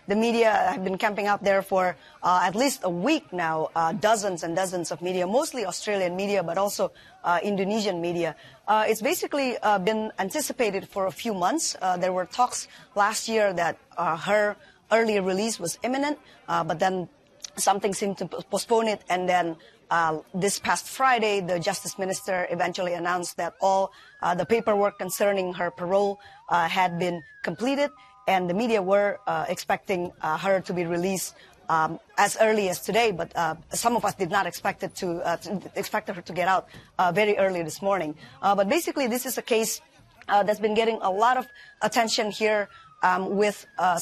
The media have been camping out there for at least a week now, dozens and dozens of media, mostly Australian media, but also Indonesian media. It's basically been anticipated for a few months. There were talks last year that her early release was imminent, but then something seemed to postpone it, and then this past Friday, the Justice Minister eventually announced that all the paperwork concerning her parole had been completed, and the media were expecting her to be released as early as today, but some of us did not expect her to get out very early this morning. But basically, this is a case that's been getting a lot of attention here, with a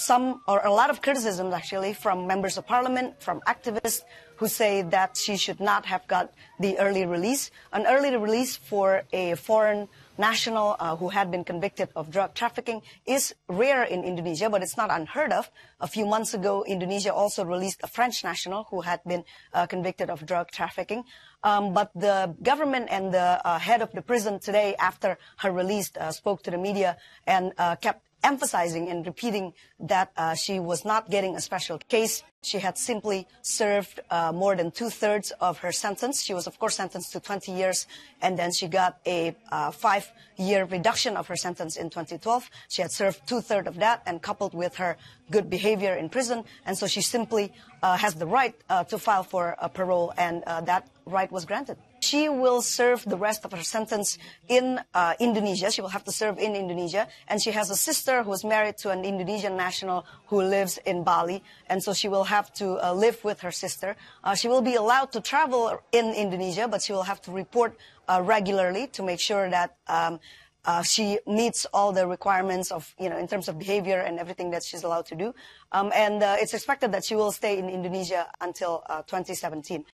lot of criticism actually from members of parliament, from activists who say that she should not have got the early release. An early release for a foreign national who had been convicted of drug trafficking is rare in Indonesia, but it's not unheard of. A few months ago, Indonesia also released a French national who had been convicted of drug trafficking. But the government and the head of the prison today, after her release, spoke to the media and kept emphasizing and repeating that she was not getting a special case. She had simply served more than 2/3 of her sentence. She was, of course, sentenced to 20 years, and then she got a 5-year reduction of her sentence in 2012. She had served 2/3 of that, and coupled with her good behavior in prison, and so she simply has the right to file for a parole, and that right was granted. She will serve the rest of her sentence in Indonesia. She will have to serve in Indonesia. And she has a sister who is married to an Indonesian national who lives in Bali. And so she will have to live with her sister. She will be allowed to travel in Indonesia, but she will have to report regularly to make sure that she meets all the requirements of, in terms of behavior and everything that she's allowed to do. And it's expected that she will stay in Indonesia until 2017.